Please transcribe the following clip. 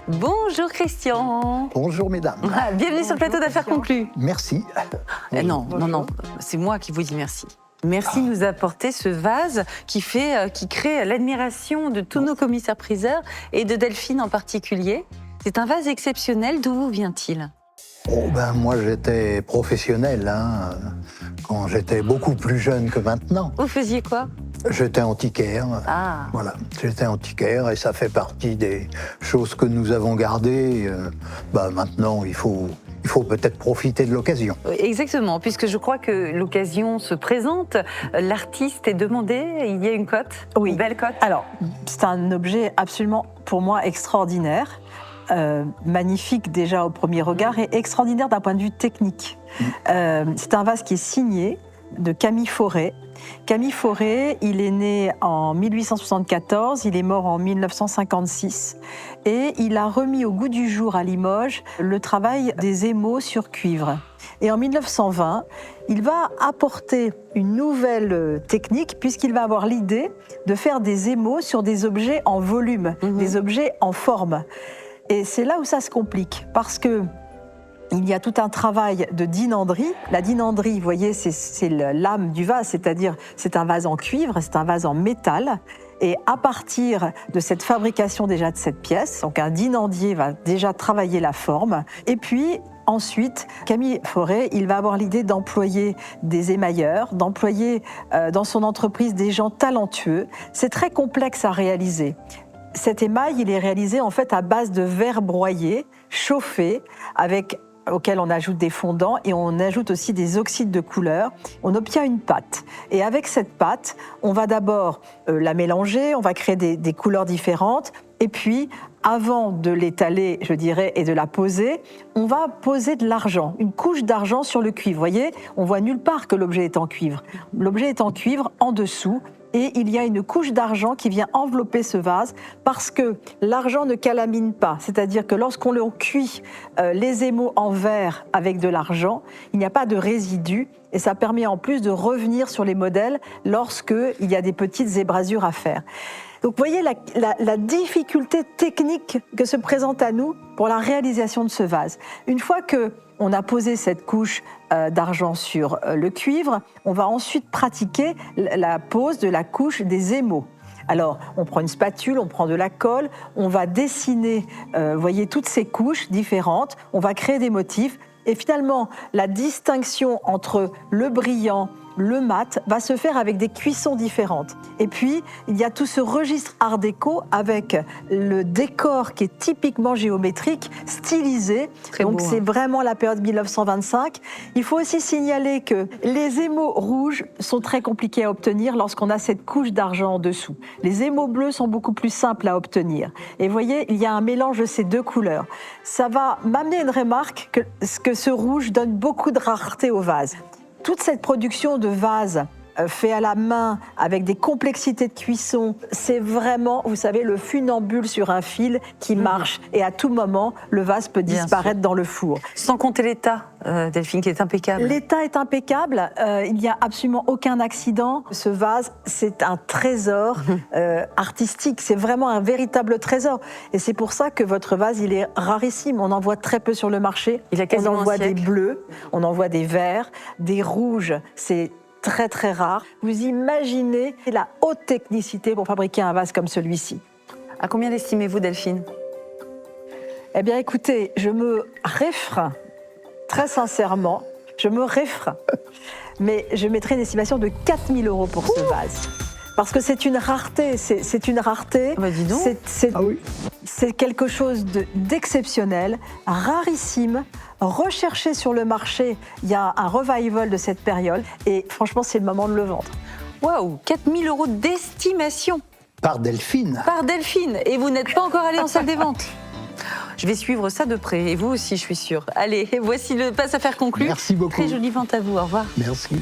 Bonjour Christian. Bonjour mesdames. Bienvenue sur le plateau d'Affaires conclues. Merci. Non, c'est moi qui vous dis merci. Merci de nous apporter ce vase qui crée l'admiration de tous nos commissaires-priseurs et de Delphine en particulier. C'est un vase exceptionnel. D'où vous vient-il ? Moi j'étais professionnel quand j'étais beaucoup plus jeune que maintenant. Vous faisiez quoi ? J'étais antiquaire. Voilà, j'étais antiquaire et ça fait partie des choses que nous avons gardées. Maintenant, il faut peut-être profiter de l'occasion. Exactement, puisque je crois que l'occasion se présente. L'artiste est demandé, il y a une cote, oui. Une belle cote. Alors, c'est un objet absolument, pour moi, extraordinaire. Magnifique déjà au premier regard et extraordinaire d'un point de vue technique. C'est un vase qui est signé de Camille Fauré. Camille Fauré, il est né en 1874, il est mort en 1956 et il a remis au goût du jour à Limoges le travail des émaux sur cuivre. Et en 1920, il va apporter une nouvelle technique puisqu'il va avoir l'idée de faire des émaux sur des objets en volume, des objets en forme. Et c'est là où ça se complique parce que il y a tout un travail de dinanderie. La dinanderie, vous voyez, c'est l'âme du vase, c'est-à-dire c'est un vase en cuivre, c'est un vase en métal. Et à partir de cette fabrication déjà de cette pièce, donc un dinandier va déjà travailler la forme. Et puis ensuite, Camille Fauré, il va avoir l'idée d'employer des émailleurs, d'employer dans son entreprise des gens talentueux. C'est très complexe à réaliser. Cet émail, il est réalisé en fait à base de verre broyé, chauffé, auquel on ajoute des fondants et on ajoute aussi des oxydes de couleur. On obtient une pâte. Et avec cette pâte, on va d'abord la mélanger, on va créer des couleurs différentes. Et puis, avant de l'étaler, je dirais, et de la poser, on va poser de l'argent, une couche d'argent sur le cuivre. Vous voyez, on voit nulle part que l'objet est en cuivre. L'objet est en cuivre en dessous. Et il y a une couche d'argent qui vient envelopper ce vase parce que l'argent ne calamine pas. C'est-à-dire que lorsqu'on cuit les émaux en verre avec de l'argent, il n'y a pas de résidus et ça permet en plus de revenir sur les modèles lorsqu'il y a des petites ébrasures à faire. Donc vous voyez la difficulté technique que se présente à nous pour la réalisation de ce vase. Une fois qu'on a posé cette couche d'argent sur le cuivre, on va ensuite pratiquer la pose de la couche des émaux. Alors, on prend une spatule, on prend de la colle, on va dessiner, voyez, toutes ces couches différentes, on va créer des motifs. Et finalement, la distinction entre le brillant, le mat, va se faire avec des cuissons différentes. Et puis, il y a tout ce registre art déco avec le décor qui est typiquement géométrique, stylisé. Très Donc, beau, c'est vraiment la période 1925. Il faut aussi signaler que les émaux rouges sont très compliqués à obtenir lorsqu'on a cette couche d'argent en dessous. Les émaux bleus sont beaucoup plus simples à obtenir. Et vous voyez, il y a un mélange de ces deux couleurs. Ça va m'amener à une remarque que ce rouge donne beaucoup de rareté au vase. Toute cette production de vases fait à la main avec des complexités de cuisson, c'est vraiment, vous savez, le funambule sur un fil qui marche et à tout moment, le vase peut disparaître dans le four. Sans compter l'état, Delphine, qui est impeccable. L'état est impeccable, il n'y a absolument aucun accident. Ce vase, c'est un trésor artistique, c'est vraiment un véritable trésor. Et c'est pour ça que votre vase, il est rarissime. On en voit très peu sur le marché. Il a quasiment on en voit un siècle. Des bleus, on en voit des verts, des rouges, c'est très très rare. Vous imaginez la haute technicité pour fabriquer un vase comme celui-ci. À combien l'estimez-vous, Delphine ? Eh bien écoutez, je me réfreins, très sincèrement, mais je mettrai une estimation de 4 000 € pour ce vase. Parce que c'est une rareté, c'est une rareté. Bah dis donc. C'est quelque chose d'exceptionnel, rarissime, recherché sur le marché. Il y a un revival de cette période et franchement, c'est le moment de le vendre. Waouh, 4 000 € d'estimation. Par Delphine. Par Delphine. Et vous n'êtes pas encore allé en salle des ventes. Je vais suivre ça de près, et vous aussi, je suis sûre. Allez, voici le Passe Affaires conclu. Merci beaucoup. Très jolie vente à vous, au revoir. Merci.